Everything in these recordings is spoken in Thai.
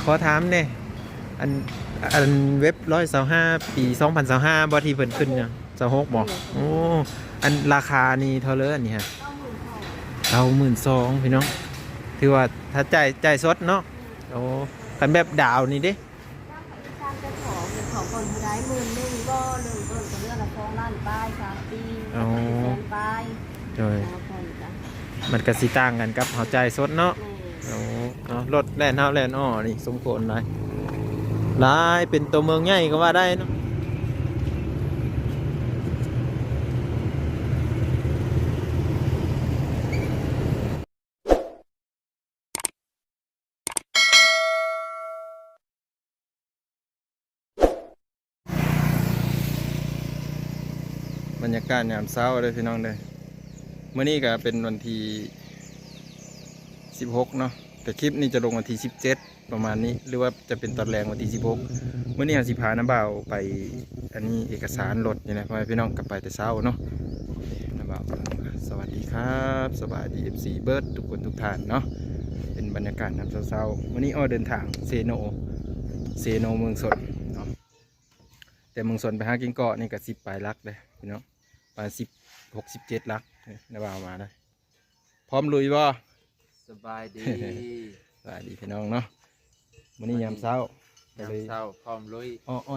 ขอถามเนี่ยอันอันเว็บ125ปี2025บ่ที่เพิ่นขึ้นเนี่ย26บ่โอ้อันราคานี่เท่าเลยอันนี้ฮะ92,000พี่น้องถือว่าถ้าจ่ายสดเนาะโอ้คันแบบดาวนี่เด้การจะขอก่อนผู้ใด11,000บ่1ต้นก็เดือนละ2ล้านปลาย3ปีแสนปลายโดยมันก็สิต่างกันกับเฮาจ่ายสดเนาะโอ้รถแล่นเฮาแล่นอ้อนี่สมควรหลายเป็นตัวเมืองใหญ่ก็ว่าได้เนาะบรรยากาศยามเช้าเลยพี่น้องเลยเมื่อนี้ก็เป็นวันที่16เนาะแต่คลิปนี้จะลงวันที่17ประมาณนี้หรือว่าจะเป็นตอนแรงวันที่16เมื่อนี้เราสิพาน้าบ่าวไปอันนี้เอกสารรถนี่นะพ่อแม่พี่น้องกลับไปแต่เช้าเนาะน้าบ่าวสวัสดีครับสวัสดี FC เบิร์ดทุกคนทุกท่านเนาะเป็นบรรยากาศยามเช้าวันนี้เดินทางเซโนเมืองสนเนาะแต่เมืองสนไปหากินเกาะนี่ก็10 ปลายลักเลยพี่น้องประมาณ16-17 ลักน้าบ่าวมาได้พร้อมลุยบ่สบายดี สวัสดีพี่น้องเนาะวันนี้ยามเช้าย ามเช้าพร้อมลุย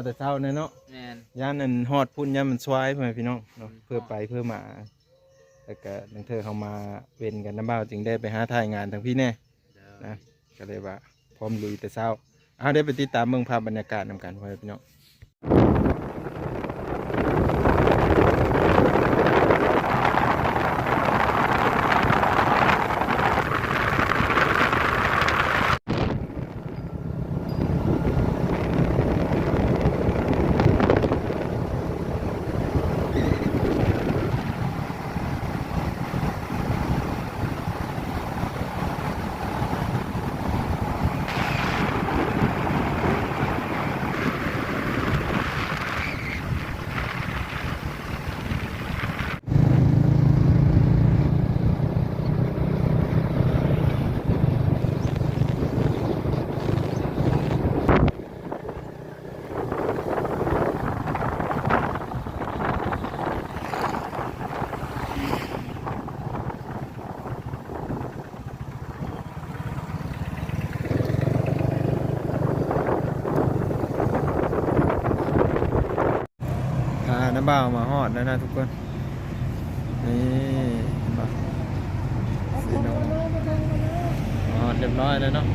แต่เช้าเนาะแม่นย่านนั่นฮอดพุ่นย่านมันสวายเพื่อนพี่น้องเนาะเพื่อไปเพื่อมาแล้วก็นังเธอเข้ามาเว้นกันน้ำบ่าวจึงได้ไปหาถ่ายงานทางพี่แน่นะก็เลยว่าพร้อมลุยแต่เช้าได้ไปติดตามเมืองภาพบรรยากาศนำกันเพื่อนพี่น้องน้ำบ่าวมาฮอดแล้วนะทุกคนนี่มาสีนงฮอดเรียบร้อยแล้วเนาะ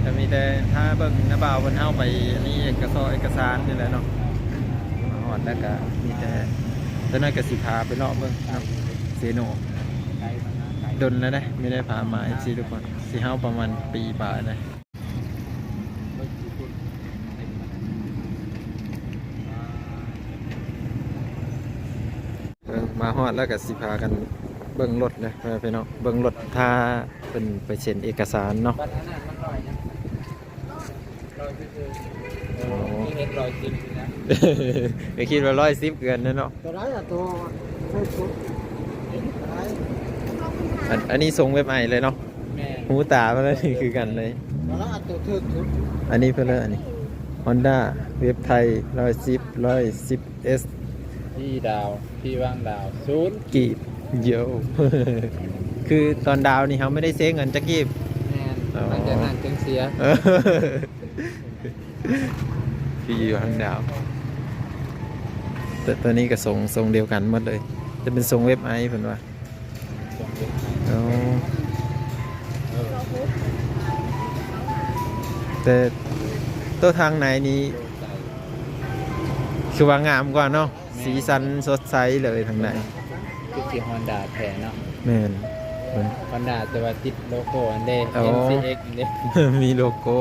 จะมีแต่ถ้าเบิ่งน้ำบ่าวบนเท้าไปอันนี้เอกสารนี่แหละเนาะมาฮอดแล้วก็มีแต่ตอนนั้นก็สิพาไปเลาะเบิ่งเนาะเซโนดนแล้วได้ไม่ได้พามาสิทุกคนสิเฮาประมาณปีป่าเลยมาฮอดแล้วก็สิพากันเบิ่งรถนะพี่น้องเบิ่งรถถ้าเป็นไปเซ็นเอกสารเนาะไม่คิดว่า110เกินนะเนาะอันนี้ส่งเว็บไอเลยเนาะหูตาเพื่อนนี่คือกันเลยอันนี้เพื่อนอันนี้ Honda เว็บไทย110 Sพี่ดาวพี่ว่างดาว0กีบเยอะ คือตอนดาวนี่เขาไม่ได้เซฟเงินจะกีบแม่นหลังจากนั้นจึงเสียพี่อยู่ข้างดาวแต่ตัวนี้ก็ทรงเดียวกันหมดเลยจะเป็นทรงเว็บไอเพื่อนว่าแต่ตัวทางไหนนี้คือว่างามกว่าเนาะสีสันสดใสเลยทางไหนคือฮอนด้าแท้เนาะแม่นฮอนด้าแต่ว่าติดโลโก้อันเด้ MCX อันเด้มีโลโก้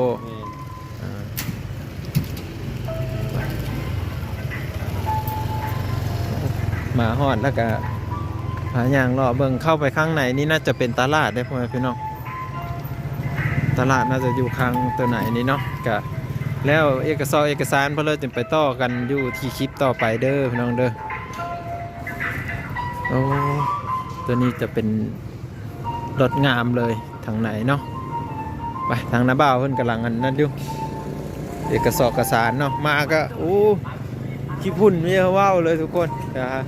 มาฮอดแล้วก็หาอย่างรอเบิ่งเข้าไปข้างในนี่น่าจะเป็นตลาดได้พ่อแม่พี่น้องตลาดน่าจะอยู่ข้างตัวไหนนี่เนาะก็แล้วเอกสารเพื่อเราจะไปต่อกันอยู่ที่คลิปต่อไปเด้อพี่น้องเด้อโอ้ตัวนี้จะเป็นรถงามเลยทางไหนเนาะ ไปทางน้าบ่าวเพิ่นกำลังอันนั้นอยู่เอกสารเนาะมาก็โอ้ขี้พุ่นไม่ว้าวเลยทุกคนนะฮะ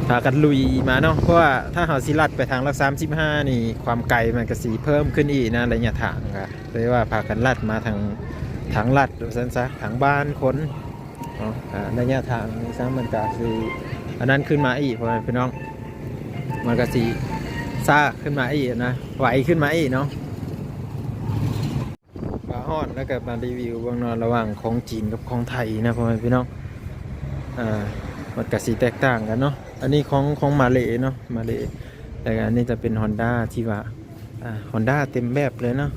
พากันลุยมาเนาะเพราะว่าถ้าเฮาสิลัดไปทางลัก35นี่ความไกลมันก็สิเพิ่มขึ้นอีกนะระยะทางก็เลยว่าพากันลัดมาทางลัดดูซั่นซะทางบ้านคนเนาะระยะทางนี่ซะมันก็สิอันนั้นขึ้นมาอีกพ่อแม่พี่น้องมันก็สิซ่าขึ้นมาอีกนะไหวขึ้นมาอีกเนาะมาฮอดแล้วก็มารีวิวเบื้องนอนระหว่างของจีนกับของไทยนะพ่อแม่พี่น้องมันก็สีแตกต่างกันเนาะอันนี้ของมาเลเนาะมาเลแต่อันนี้จะเป็น Honda ที่ว่าHonda เต็มแบบเลยเนาะ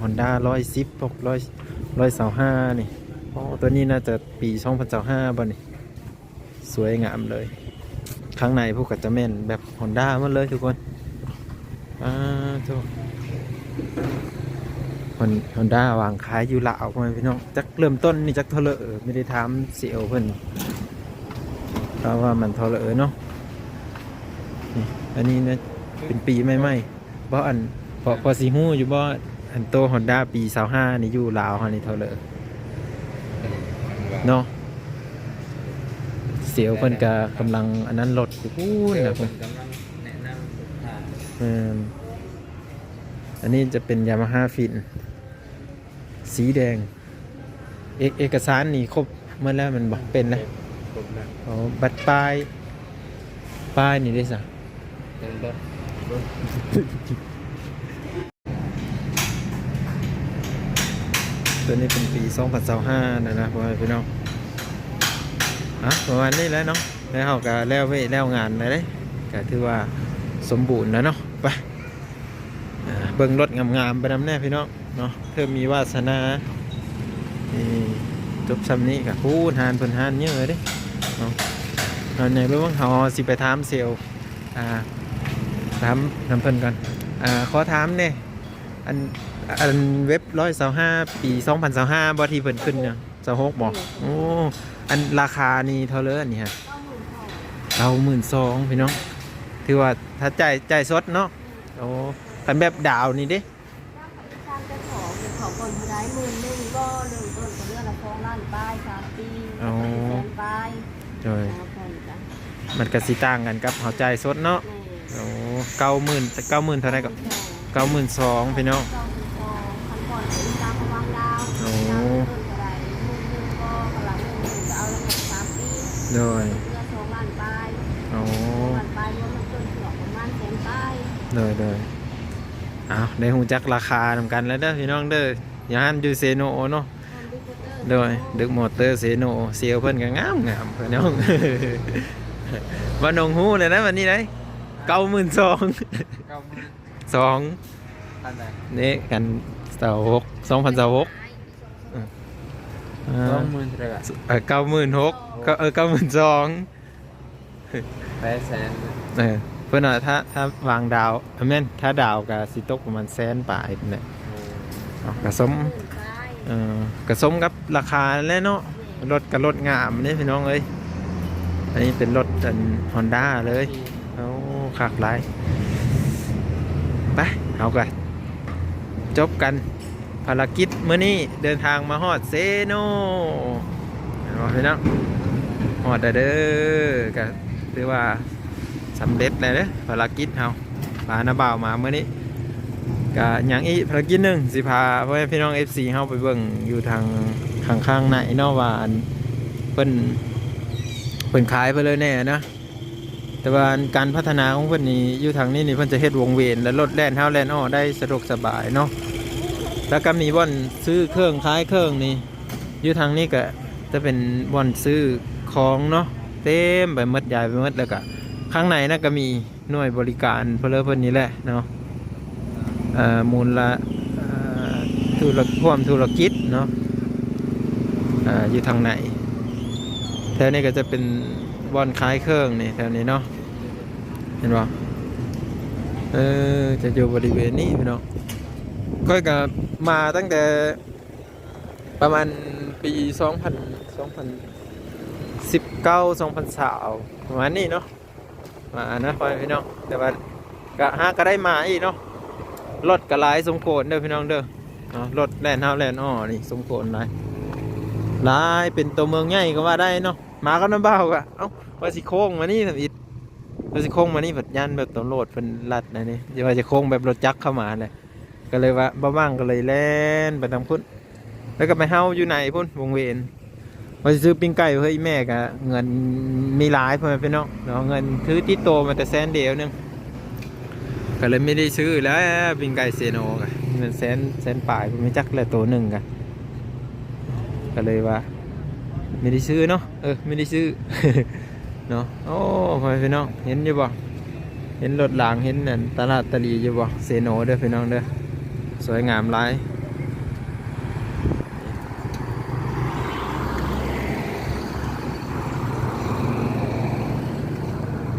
Honda 110 125นี่ตัวนี้น่าจะปี2025บ่นี่สวยงามเลยข้างในพวกก็จะแม่นแบบ Honda หมดเลยทุกคนทุกHonda วางขายอยู่ลาวพ่อแม่พี่น้องจักเริ่มต้นนี่จักเท่าไหร่ไม่ได้ถามเสี่ยวเพิ่นเพราะว่ามันเท่าไหร่เนาะนี่อันนี้นะเป็นปีใหม่ๆเพราะพอสิฮู้อยู่บ่อันโต Honda ปี25นี่อยู่ลาวเฮานี่เท่าไหร่เนาะเสี่ยวเพิ่นก็กำลังอันนั้นรถอยู่พู้นนะเพิ่น กำลังแนะนำลูกค้า อันนี้จะเป็นยามาฮ่าฟินสีแดงเอกสารนี่ครบเมื่อแล้วมันบอกเป็นนะ ครบแล้ว อ๋อบัตรป้ายนี่ได้สัก เต็มรถ ตัวนี้เป็นปี2025นะพ่อแม่พี่น้องประมาณนี้แล้วเนาะแล้วเขาก็แล้วงานเลยเด้ก็ถือว่าสมบูรณ์แล้วเนาะไปเบิ่งรถงามๆไปนำแน่พี่น้องเนาะเธอมีวาสนาจบซ้ำนี้กับพูดหานเพิ่นหานเยอะเลยเด้เนาะเอาไหนรู้ว่าเขาสิไปถามเซลถามนำเพิ่นก่อนขอถามเนี่ยอันเว็บ125ปี2025บ่ที่เพิ่นขึ้นเนี่ย26บ่โอ้อันราคานี่เท่าเลยอันนี้ฮะ92,000พี่น้องถือว่าถ้าจ่ายสดเนาะโอ้คันแบบดาวนี่เด้ ทางเจ้าของเก็บของก่อนผู้ร้าย11,000ก็เริ่มต้นก็เรื่องละ2ล้านป้าย3ปีแสนป้าย โดยมันก็สิต่างกันกับเฮาจ่ายสดเนาะโอ้90,000เท่าไหร่ก็92,000พี่น้อง คันก่อนเป็นตามพวังดาวดาวต้นก็ได้11,000ก็กำลังจะเอาระบบ3ปี โดย เพื่อ2ล้านป้าย โอ้ ล้านป้ายรวมต้นฉลองประมาณแสนป้าย โดยได้ฮู้จักราคานำกันแล้วเด้อพี่น้องเด้อย่าหันอยู่เซโนเนาะโดยดึกมอเตอร์เซโนเสียวเพิ่นก็งามพี่น้อง ว่านงฮู้เลยนะวันนี้ได้92,000 เก้าหมื่น 2 พันไหน นี่กัน26 2026 20,000เท่าไหร่ 96,000ก็92,000 800,000 เพื่อนถ้าวางดาวแม่นถ้าดาวกับสิตกประมาณแสนปลายเนี่ยกระสมกระสมกับราคาแล้วเนาะรถกับรถงามนี่พี่น้องเอ้ยอันนี้เป็นรถฮอนด้าเลยเอาขักหลายไปเอากันจบกันภารกิจมื้อนี้เดินทางมาฮอดเซโนพี่น้องฮอดเด้อกันหรือว่าสำเร็จเลยเด้อภารกิจเฮาพาน้าบ่าวมาเมื่อนี้ก็อย่างอีภารกิจหนึ่งสิพาพ่อแม่พี่น้อง FC เฮาไปเบิ่งอยู่ทางข้างๆในเนาะว่าเพิ่นขายไปเลยแน่นะแต่ว่าการพัฒนาของเพิ่นนี่อยู่ทางนี้นี่เพิ่นจะเฮ็ดวงเวียนและรถแล่นเฮาแล่นอ้อได้สะดวกสบายเนาะแล้วก็มีบ่อนซื้อเครื่องขายเครื่องนี่อยู่ทางนี้ก็จะเป็นบ่อนซื้อของเนาะเต็มไปหมดใหญ่ไปหมดแล้วก็ข้างในน่ะก็มีหน่วยบริการเพิ่นนี่แหละเนาะมูลละธุรกิจเนาะอยู่ทางไหนแถวนี้ก็จะเป็นบ่อนขายเครื่องนี่แถวนี้เนาะเห็นป่ะจะอยู่บริเวณนี้พี่น้องก็มาตั้งแต่ประมาณปี2019 2020ประมาณนี้เนาะมานะพี่น้องแต่ว่าก็ได้มาอีกเนาะ รถกระไรสมโขนเด้อพี่น้องเด้อรถแล่นเฮาแล่นอ้อนี่สมโขนหลายเป็นตัวเมืองใหญ่ก็ว่าได้เนาะมากับน้ำเบาก็เอ้าว่าสิโค้งมานี่ทำอิดว่าสิโค้งมานี่แบบยันแบบตำรวจเป็นลัดนะนี่อย่าว่าจะโค้งแบบรถจักรเข้ามาเลยก็เลยว่าบ้างก็เลยแล่นไปทางพุ่นแล้วก็ไปเฮาอยู่ไหนพุ่นวงเวียนว่าสิซื้อปิ้งไก่เฮ้ยแม่ก็เงินมีหลายเพื่อนพี่น้องเนาะเงินถือที่โตมาแต่แสนเดียวนึงก็เลยไม่ได้ซื้อแล้วปิ้งไก่เซโนกันเงินแสนป่ายไม่จักเลยตัวหนึ่งกันก็เลยว่าไม่ได้ซื้อเนาะไม่ได้ซื้อ เนาะโอ้พ่อพี่น้องเห็นอยู่บ่เห็นรถหลังเห็นนั่นตลาดตะลีอยู่บ่เซโนเด้อพี่น้องเด้อสวยงามหลาย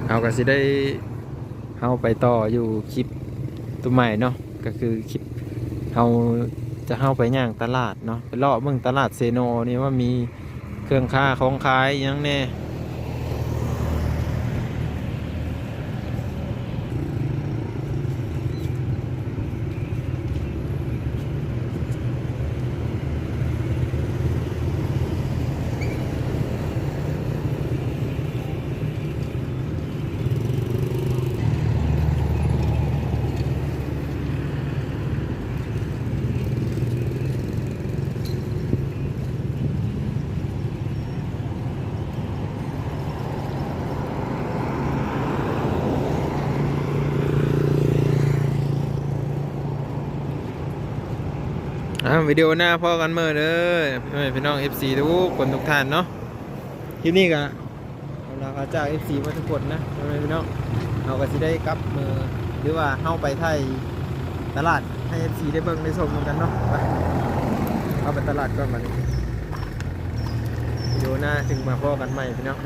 เอาก็สิได้เอาไปต่ออยู่คลิปตัวใหม่เนาะก็คือคลิปเอาจะเข้าไปย่างตลาดเนาะไปเลาะเมืองตลาดเซโนนี่ว่ามีเครื่องค้าของขายยังแน่วิดีโอหน้าพ่อกันเมื่อเด้อพี่น้อง FC ทุกคนทุกท่านเนาะคลิปนี้ก็เราก็จาก FC มาทุกคนนะพี่น้องเราก็สิได้กลับมือหรือว่าเข้าไปไทยตลาดให้ FC ได้เบิ่งได้ชมกันเนาะไปเข้าไปตลาดก่อนมาวิดีโอหน้าจึงมาพ่อกันใหม่พี่น้อง